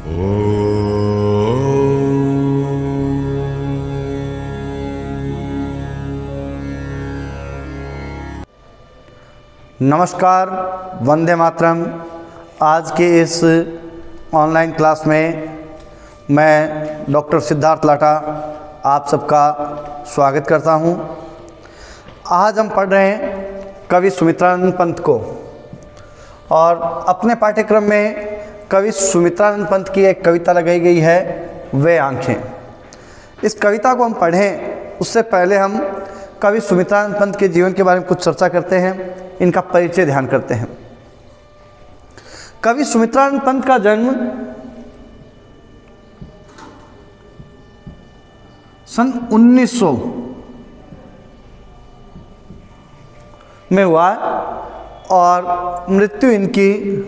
नमस्कार, वंदे मातरम। आज के इस ऑनलाइन क्लास में मैं डॉक्टर सिद्धार्थ लाटा आप सबका स्वागत करता हूं। आज हम पढ़ रहे हैं कवि सुमित्रानंद पंत को, और अपने पाठ्यक्रम में कवि सुमित्रानंद पंत की एक कविता लगाई गई है, वे आँखें। इस कविता को हम पढ़ें उससे पहले हम कवि सुमित्रानंद पंत के जीवन के बारे में कुछ चर्चा करते हैं, इनका परिचय ध्यान करते हैं। कवि सुमित्रानंद पंत का जन्म सन 1900 में हुआ और मृत्यु इनकी,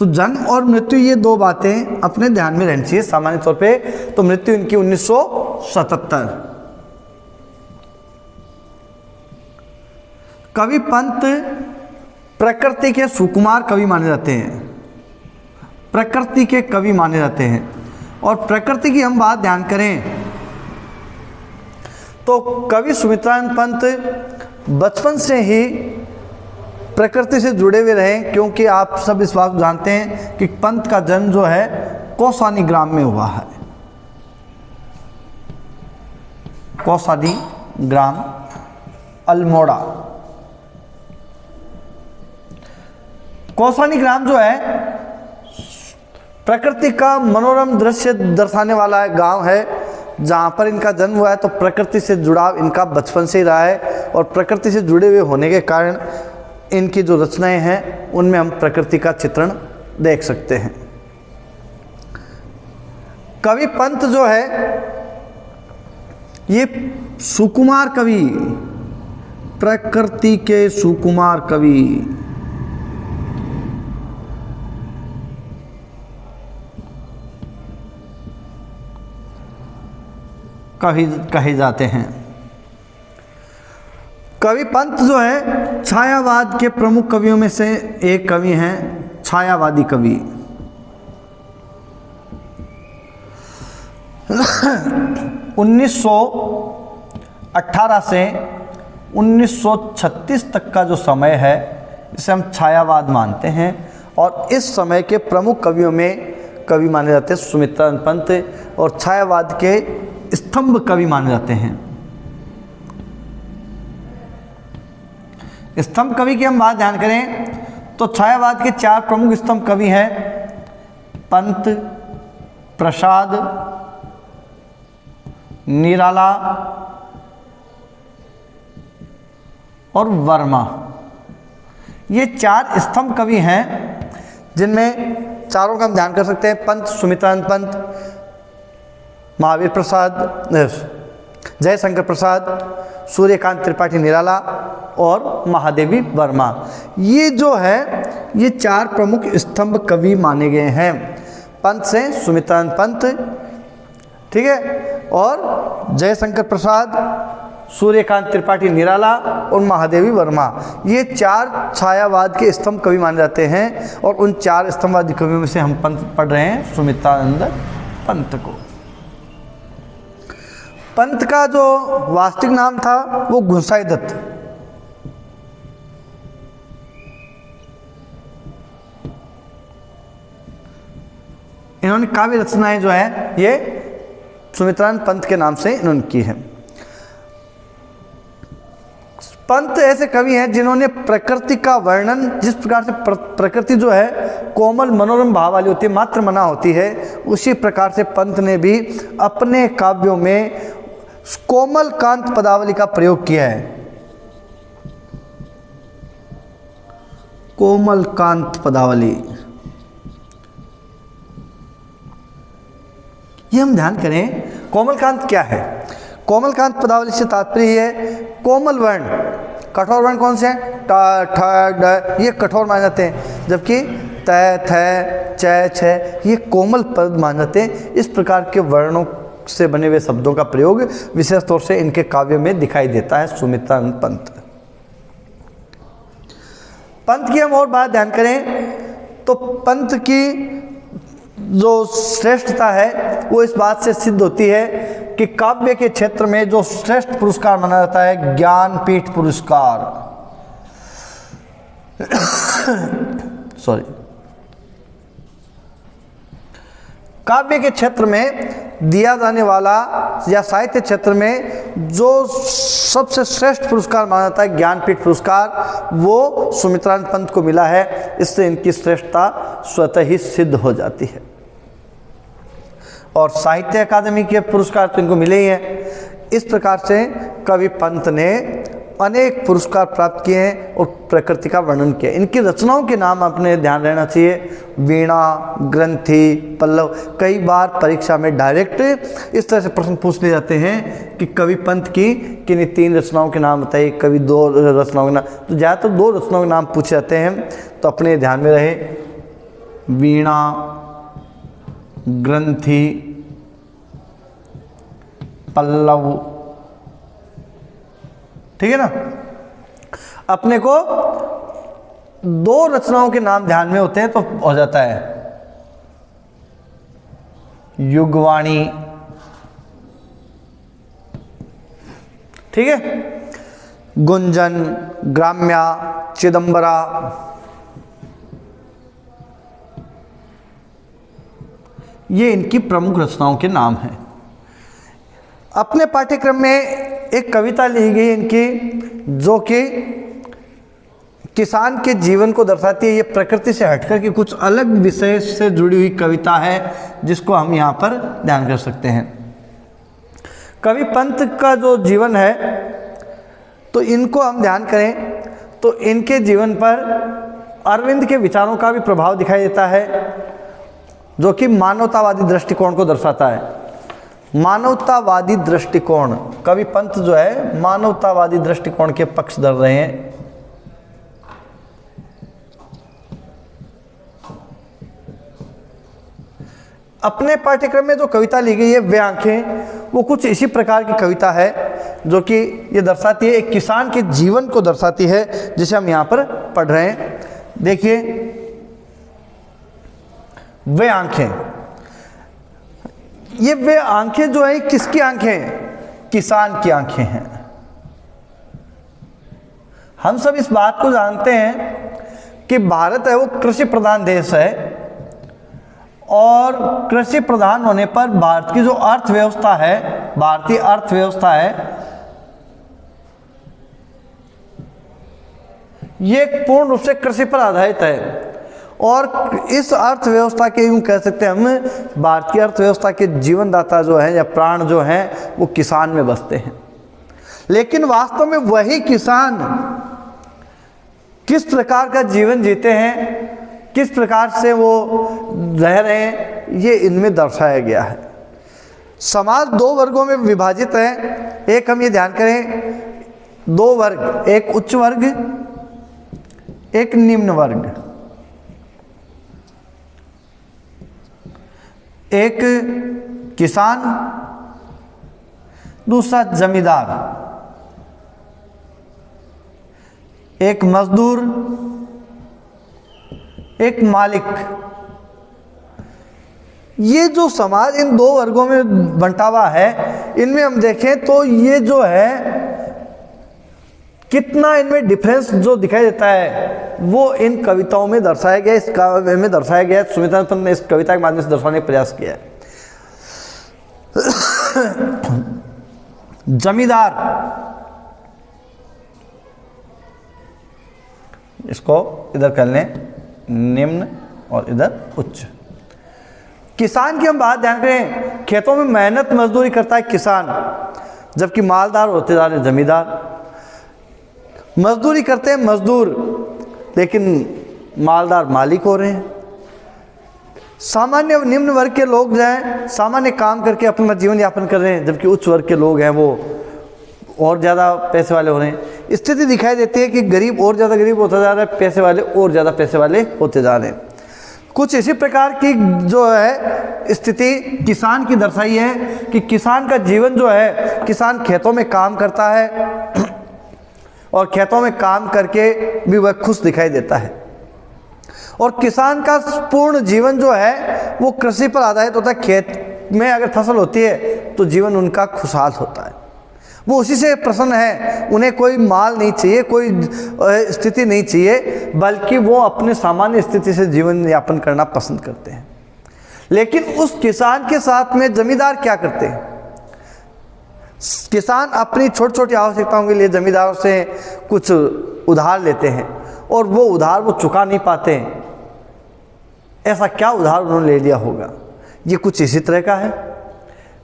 तो जन्म और मृत्यु ये दो बातें अपने ध्यान में रहनी चाहिए सामान्य तौर पे। तो मृत्यु इनकी 1977। कवि पंत प्रकृति के सुकुमार कवि माने जाते हैं, प्रकृति के कवि माने जाते हैं। और प्रकृति की हम बात ध्यान करें तो कवि सुमित्रानंद पंत बचपन से ही प्रकृति से जुड़े हुए रहे, क्योंकि आप सब इस बात को जानते हैं कि पंत का जन्म जो है कौसानी ग्राम में हुआ है। कौसानी ग्राम, अल्मोड़ा। कौसानी ग्राम जो है प्रकृति का मनोरम दृश्य दर्शाने वाला गांव है, जहां पर इनका जन्म हुआ है। तो प्रकृति से जुड़ाव इनका बचपन से ही रहा है, और प्रकृति से जुड़े हुए होने के कारण इनकी जो रचनाएं हैं उनमें हम प्रकृति का चित्रण देख सकते हैं। कवि पंत जो है ये सुकुमार कवि, प्रकृति के सुकुमार कवि कहे जाते हैं। कवि पंत जो है छायावाद के प्रमुख कवियों में से एक कवि हैं, छायावादी कवि। उन्नीस 1918 से 1936 तक का जो समय है इसे हम छायावाद मानते हैं, और इस समय के प्रमुख कवियों में कवि माने जाते हैं सुमित्रानंद पंत, और छायावाद के स्तंभ कवि माने जाते हैं। स्तंभ कवि की हम बात ध्यान करें तो छायावाद के चार प्रमुख स्तंभ कवि हैं, पंत, प्रसाद, निराला और वर्मा। ये चार स्तंभ कवि हैं जिनमें चारों का हम ध्यान कर सकते हैं। पंत सुमित्रानंद पंत, महावीर प्रसाद, जयशंकर प्रसाद, सूर्यकांत त्रिपाठी निराला और महादेवी वर्मा। ये जो है ये चार प्रमुख स्तंभ कवि माने गए हैं। पंत से सुमित्रानंद पंत, ठीक है, और जयशंकर प्रसाद, सूर्यकांत त्रिपाठी निराला और महादेवी वर्मा, ये चार छायावाद के स्तंभ कवि माने जाते हैं। और उन चार स्तंभवादी कवियों में से हम पंत पढ़ रहे हैं सुमित्रानंद पंत को। पंत का जो वास्तविक नाम था वो घुसाई दत्त। इन्होंने काव्य रचनाएं जो है ये सुमित्रानंद पंत के नाम से इन्होंने की है। पंत ऐसे कवि हैं जिन्होंने प्रकृति का वर्णन, जिस प्रकार से प्रकृति जो है कोमल मनोरम भाव वाली होती है, मात्र मना होती है, उसी प्रकार से पंत ने भी अपने काव्यों में कोमल कांत पदावली का प्रयोग किया है। कोमल कांत पदावली, ये हम ध्यान करें कोमल कांत क्या है। कोमल कांत पदावली से तात्पर्य है कोमल वर्ण। कठोर वर्ण कौन से हैं? ट, ठ, ड, ये कठोर माने जाते हैं, जबकि त, थ, च, छ ये कोमल पद माने जाते हैं। इस प्रकार के वर्णों से बने हुए शब्दों का प्रयोग विशेष तौर से इनके काव्य में दिखाई देता है सुमित्रानंद पंत। पंत की हम और बात ध्यान करें तो पंत की जो श्रेष्ठता है वो इस बात से सिद्ध होती है कि काव्य के क्षेत्र में जो श्रेष्ठ पुरस्कार माना जाता है ज्ञानपीठ पुरस्कार सॉरी, काव्य के क्षेत्र में दिया जाने वाला या साहित्य क्षेत्र में जो सबसे श्रेष्ठ पुरस्कार माना जाता है ज्ञानपीठ पुरस्कार, वो सुमित्रानंद पंत को मिला है। इससे इनकी श्रेष्ठता स्वतः ही सिद्ध हो जाती है। और साहित्य अकादमी के पुरस्कार तो इनको मिले ही हैं। इस प्रकार से कवि पंत ने अनेक पुरस्कार प्राप्त किए हैं और प्रकृति का वर्णन किया। इनकी रचनाओं के नाम अपने ध्यान रहना चाहिए, वीणा, ग्रंथि, पल्लव। कई बार परीक्षा में डायरेक्ट इस तरह से प्रश्न पूछ लिए जाते हैं कि कवि पंत की किन्हीं 3 रचनाओं के नाम बताइए, कवि 2 रचनाओं के नाम। तो ज़्यादातर 2 रचनाओं के नाम पूछे जाते हैं, तो अपने ध्यान में रहे वीणा, ग्रंथि, पल्लव। ठीक है ना। अपने को 2 रचनाओं के नाम ध्यान में होते हैं तो हो जाता है युगवाणी। ठीक है, गुंजन, ग्राम्या, चिदंबरा। ये इनकी प्रमुख रचनाओं के नाम हैं। अपने पाठ्यक्रम में एक कविता ली गई इनकी जो कि किसान के जीवन को दर्शाती है। ये प्रकृति से हटकर के कुछ अलग विषय से जुड़ी हुई कविता है जिसको हम यहाँ पर ध्यान कर सकते हैं। कवि पंत का जो जीवन है तो इनको हम ध्यान करें तो इनके जीवन पर अरविंद के विचारों का भी प्रभाव दिखाई देता है जो कि मानवतावादी दृष्टिकोण को दर्शाता है। मानवतावादी दृष्टिकोण, कवि पंत जो है मानवतावादी दृष्टिकोण के पक्ष धर रहे हैं। अपने पाठ्यक्रम में जो कविता ली गई है वे आंखें, वो कुछ इसी प्रकार की कविता है जो कि ये दर्शाती है, एक किसान के जीवन को दर्शाती है जिसे हम यहाँ पर पढ़ रहे हैं। देखिए, वे आंखें, ये वे आंखें जो है किसकी आंखें हैं? किसान की आंखें हैं। हम सब इस बात को जानते हैं कि भारत है वो कृषि प्रधान देश है और कृषि प्रधान होने पर भारत की जो अर्थव्यवस्था है, भारतीय अर्थव्यवस्था है, ये पूर्ण रूप से कृषि पर आधारित है। और इस अर्थव्यवस्था के यूँ कह सकते हैं हम, भारतीय अर्थव्यवस्था के जीवनदाता जो है या प्राण जो हैं वो किसान में बसते हैं। लेकिन वास्तव में वही किसान किस प्रकार का जीवन जीते हैं, किस प्रकार से वो रह रहे हैं, ये इनमें दर्शाया गया है। समाज 2 वर्गों में विभाजित है। एक हम ये ध्यान करें, 2 वर्ग, एक उच्च वर्ग, एक निम्न वर्ग। एक किसान, दूसरा जमींदार, एक मजदूर, एक मालिक। ये जो समाज इन 2 वर्गों में बंटा हुआ है, इनमें हम देखें तो ये जो है कितना इनमें डिफरेंस जो दिखाई देता है वो इन कविताओं में दर्शाया गया, इस काव्य में दर्शाया गया। सुमित्रानंद पंत ने इस कविता के माध्यम से दर्शाने का प्रयास किया है। जमींदार, इसको इधर कर लें निम्न और इधर उच्च। किसान की हम बात ध्यान करें, खेतों में मेहनत मजदूरी करता है किसान, जबकि मालदार होते जा रहे जमींदार। मजदूरी करते हैं मजदूर, लेकिन मालदार मालिक हो रहे हैं। सामान्य निम्न वर्ग के लोग जो हैं सामान्य काम करके अपना जीवन यापन कर रहे हैं, जबकि उच्च वर्ग के लोग हैं वो और ज़्यादा पैसे वाले हो रहे हैं। स्थिति दिखाई देती है कि गरीब और ज़्यादा गरीब होता जा रहा है, पैसे वाले और ज़्यादा पैसे वाले होते जा रहे हैं। कुछ इसी प्रकार की जो है स्थिति किसान की दर्शाई है कि किसान का जीवन जो है, किसान खेतों में काम करता है और खेतों में काम करके भी वह खुश दिखाई देता है। और किसान का पूर्ण जीवन जो है वो कृषि पर आधारित होता है। खेत में अगर फसल होती है तो जीवन उनका खुशहाल होता है, वो उसी से प्रसन्न है, उन्हें कोई माल नहीं चाहिए, कोई स्थिति नहीं चाहिए, बल्कि वो अपने सामान्य स्थिति से जीवन यापन करना पसंद करते हैं। लेकिन उस किसान के साथ में जमींदार क्या करते हैं? किसान अपनी छोटी छोटी आवश्यकताओं के लिए जमींदारों से कुछ उधार लेते हैं और वो उधार वो चुका नहीं पाते। ऐसा क्या उधार उन्होंने ले लिया होगा? ये कुछ इसी तरह का है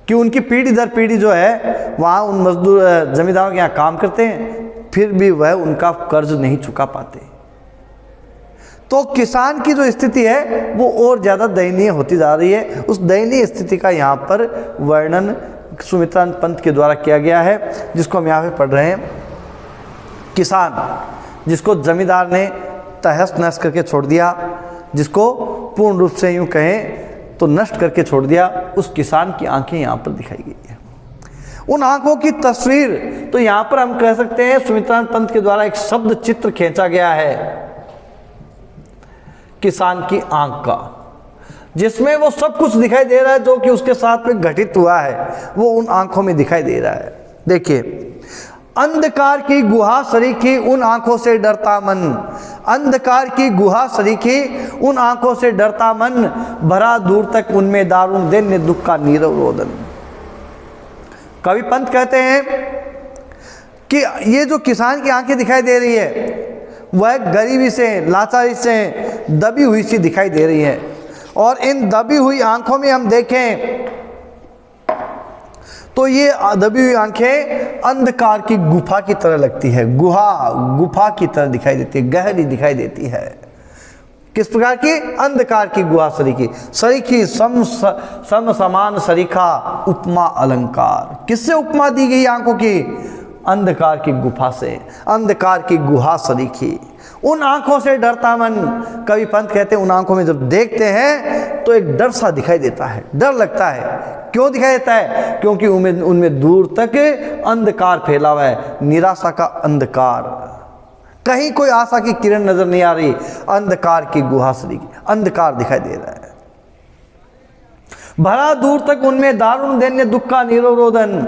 कि उनकी पीढ़ी दर पीढ़ी जो है वहाँ उन मजदूर जमींदारों के यहाँ काम करते हैं, फिर भी वह उनका कर्ज नहीं चुका पाते। तो किसान की जो स्थिति है वो और ज़्यादा दयनीय होती जा रही है। उस दयनीय स्थिति का यहाँ पर वर्णन सुमित्रानंद पंत के द्वारा किया गया है, जिसको हम यहाँ पे पढ़ रहे हैं। किसान जिसको जमींदार ने तहस नहस करके छोड़ दिया, जिसको पूर्ण रूप से यूँ कहें तो नष्ट करके छोड़ दिया, उस किसान की आंखें यहाँ पर दिखाई गई है। उन आंखों की तस्वीर तो यहाँ पर हम कह सकते हैं सुमित्रानंद पंत के द्वारा एक शब्द चित्र खींचा गया है किसान की आंख का, जिसमें वो सब कुछ दिखाई दे रहा है जो कि उसके साथ में घटित हुआ है, वो उन आंखों में दिखाई दे रहा है। देखिए, अंधकार की गुहा सरीखी उन आंखों से डरता मन, अंधकार की गुहा सरीखी उन आंखों से डरता मन, भरा दूर तक उनमें दारुण दैन्य दुख का नीरव रोदन। कवि पंत कहते हैं कि ये जो किसान की आंखें दिखाई दे रही है वह गरीबी से, लाचारी से दबी हुई सी दिखाई दे रही है, और इन दबी हुई आंखों में हम देखें तो ये दबी हुई आंखें अंधकार की गुफा की तरह लगती है, गुफा की तरह दिखाई देती है, गहरी दिखाई देती है। किस प्रकार की? अंधकार की गुहा सरीखी सम समान सरीखा उपमा अलंकार। किससे उपमा दी गई आंखों की? अंधकार की गुफा से, अंधकार की गुहा सरीखी। उन आंखों से डरता मन, कवि पंत कहते हैं उन आंखों में जब देखते हैं तो एक डर सा दिखाई देता है, डर लगता है। क्यों दिखाई देता है? क्योंकि उनमें दूर तक अंधकार फैला हुआ है, निराशा का अंधकार, कहीं कोई आशा की किरण नजर नहीं आ रही। अंधकार की गुहा सरीखी, अंधकार दिखाई दे रहा है। भरा दूर तक उनमें दारुण दैन्य दुख का नीरव रोदन।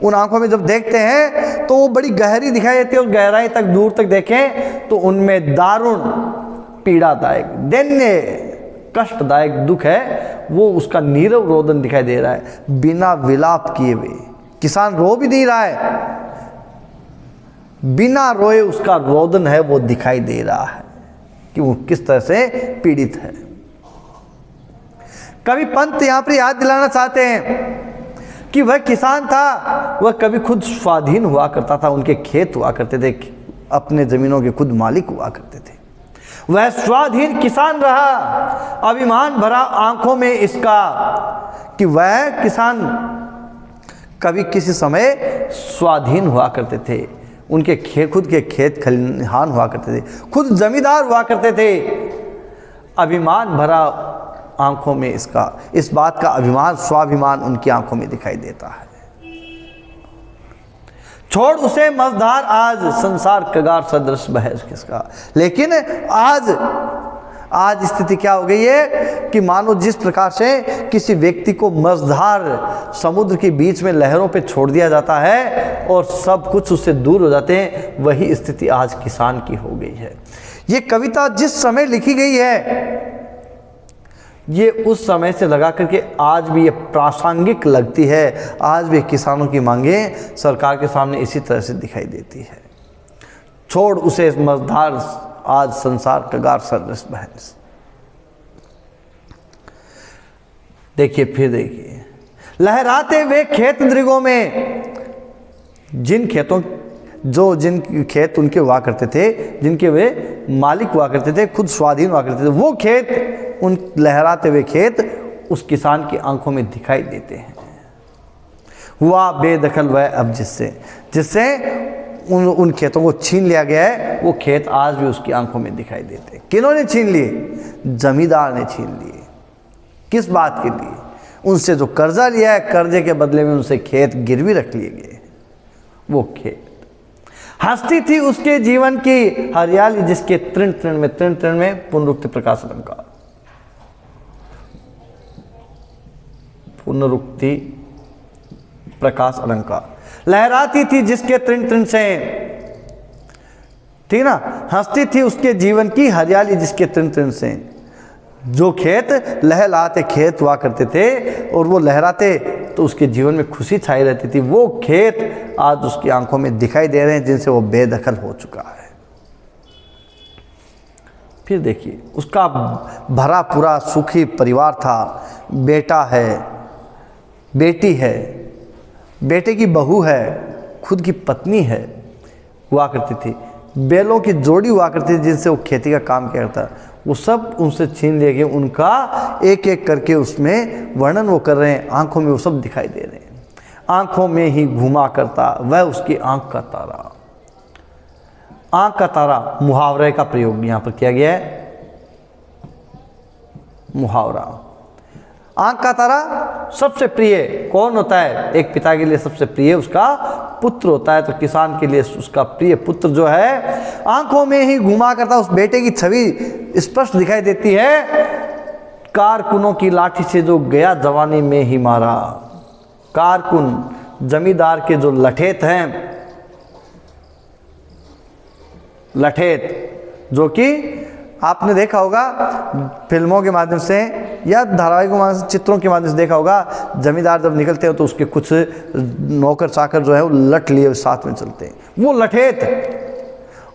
उन आंखों में जब देखते हैं तो वो बड़ी गहरी दिखाई देती है, और गहराई तक दूर तक देखें तो उनमें दारुण पीड़ादायक दैन्य कष्टदायक दुख है, वो उसका नीरव रोदन दिखाई दे रहा है, बिना विलाप किए हुए। किसान रो भी नहीं रहा है, बिना रोए उसका रोदन है वो दिखाई दे रहा है कि वो किस तरह से पीड़ित है। कवि पंत यहाँ पर याद दिलाना चाहते हैं कि वह किसान था, वह कभी खुद स्वाधीन हुआ करता था, उनके खेत हुआ करते थे, अपने जमीनों के खुद मालिक हुआ करते थे। वह स्वाधीन किसान रहा, अभिमान भरा आंखों में इसका कि वह किसान कभी किसी समय स्वाधीन हुआ करते थे, उनके खुद के खेत खलिहान हुआ करते थे, खुद जमींदार हुआ करते थे। अभिमान भरा आंखों में इसका, इस बात का अभिमान, स्वाभिमान उनकी आंखों में दिखाई देता है। छोड़ उसे मझधार आज, संसार कगार सदृश बहस किसका। लेकिन आज स्थिति क्या हो गई है कि मानो जिस प्रकार से किसी व्यक्ति को मझधार समुद्र के बीच में लहरों पे छोड़ दिया जाता है और सब कुछ उससे दूर हो जाते हैं, वही स्थिति आज किसान की हो गई है। ये कविता जिस समय लिखी गई है ये उस समय से लगा करके आज भी ये प्रासंगिक लगती है। आज भी किसानों की मांगें सरकार के सामने इसी तरह से दिखाई देती है। छोड़ उसे मझधार आज, संसार कगार सदृश बहस। देखिए, फिर देखिए, लहराते हुए खेत दृगों में, जिन खेत उनके हुआ करते थे, जिनके वे मालिक हुआ करते थे, खुद स्वाधीन हुआ करते थे, वो खेत, उन लहराते हुए खेत उस किसान की आंखों में दिखाई देते हैं। हुआ बेदखल वह अब जिससे उन खेतों को छीन लिया गया है, वो खेत आज भी उसकी आंखों में दिखाई देते हैं। किन्होंने छीन लिए? जमींदार ने छीन लिए। किस बात के लिए? उनसे जो कर्जा लिया है, कर्जे के बदले में उनसे खेत गिरवी रख लिए गए, वो खेत। हंसती थी उसके जीवन की हरियाली जिसके तृण तृण में पुनरुक्ति प्रकाश अलंकार। पुनरुक्ति प्रकाश अलंकार। लहराती थी जिसके तृण तृण से, ठीक ना, हंसती थी उसके जीवन की हरियाली जिसके तृण तृण से। जो खेत लहलाते खेत हुआ करते थे और वो लहराते तो उसके जीवन में खुशी छाई रहती थी, वो खेत आज उसकी आंखों में दिखाई दे रहे हैं जिनसे वो बेदखल हो चुका है। फिर देखिए, उसका भरा पूरा सुखी परिवार था, बेटा है, बेटी है, बेटे की बहू है, खुद की पत्नी है, हुआ करती थी, बैलों की जोड़ी हुआ करती थी जिनसे वो खेती का काम किया करता। वो सब उनसे छीन लिए गए, उनका एक एक करके उसमें वर्णन वो कर रहे हैं, आंखों में वो सब दिखाई दे रहे हैं। आंखों में ही घुमा करता वह उसकी आंख का तारा। आंख का तारा मुहावरे का प्रयोग यहाँ पर किया गया है। मुहावरा, आंख का तारा सबसे प्रिय कौन होता है? एक पिता के लिए सबसे प्रिय उसका पुत्र होता है, तो किसान के लिए उसका प्रिय पुत्र जो है आंखों में ही घुमा करता उस बेटे की छवि स्पष्ट दिखाई देती है। कारकुनों की लाठी से जो गया जवानी में ही मारा। कारकुन जमींदार के जो लठेत हैं, लठेत जो कि आपने देखा होगा फिल्मों के माध्यम से या धारावाहिकों के माध्यम से, चित्रों के माध्यम से देखा होगा, जमींदार जब निकलते हो तो उसके कुछ नौकर चाकर जो है वो लठ लिए साथ में चलते हैं, वो लठेत।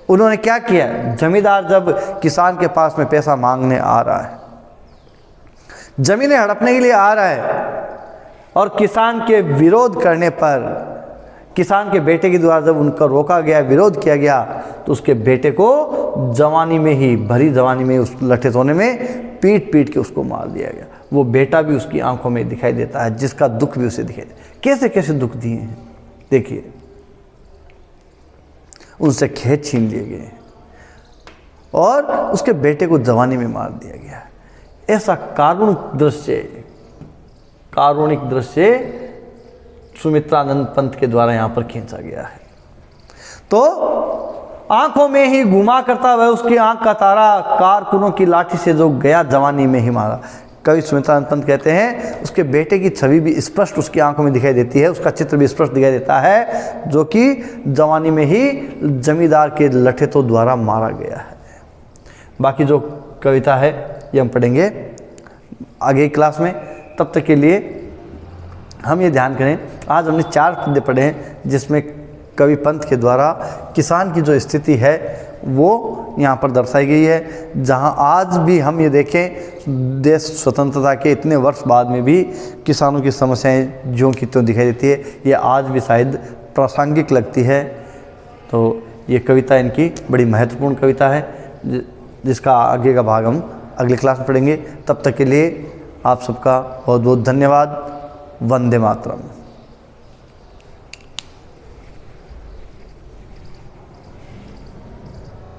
उन्होंने क्या किया? जमींदार जब किसान के पास में पैसा मांगने आ रहा है, जमीनें हड़पने के लिए आ रहा है और किसान के विरोध करने पर, किसान के बेटे के द्वारा जब उनका रोका गया, विरोध किया गया, तो उसके बेटे को जवानी में ही, भरी जवानी में उस लठे सोने में पीट पीट के उसको मार दिया गया। वो बेटा भी उसकी आंखों में दिखाई देता है, जिसका दुख भी उसे दिखाई देता है। कैसे कैसे दुख दिए हैं देखिए। उनसे खेत छीन लिए गए और उसके बेटे को जवानी में मार दिया गया। ऐसा कारुणिक दृश्य सुमित्रानंद पंत के द्वारा यहाँ पर खींचा गया है। तो आंखों में ही घुमा करता वह उसकी आंख का तारा, कारकुनों की लाठी से जो गया जवानी में ही मारा। कवि सुमित्रानंद पंत कहते हैं उसके बेटे की छवि भी स्पष्ट उसकी आंखों में दिखाई देती है, उसका चित्र भी स्पष्ट दिखाई देता है, जो कि जवानी में ही जमींदार के लठेतों द्वारा मारा गया है। बाकी जो कविता है ये हम पढ़ेंगे आगे क्लास में। तब तक के लिए हम ये ध्यान करें, आज हमने 4 पद्य पढ़े हैं जिसमें कवि पंत के द्वारा किसान की जो स्थिति है वो यहाँ पर दर्शाई गई है। जहाँ आज भी हम ये देखें, देश स्वतंत्रता के इतने वर्ष बाद में भी किसानों की समस्याएं ज्यों की त्यों दिखाई देती है, ये आज भी शायद प्रासंगिक लगती है। तो ये कविता इनकी बड़ी महत्वपूर्ण कविता है, जिसका आगे का भाग हम अगली क्लास में पढ़ेंगे। तब तक के लिए आप सबका बहुत बहुत धन्यवाद। वंदे मातरम।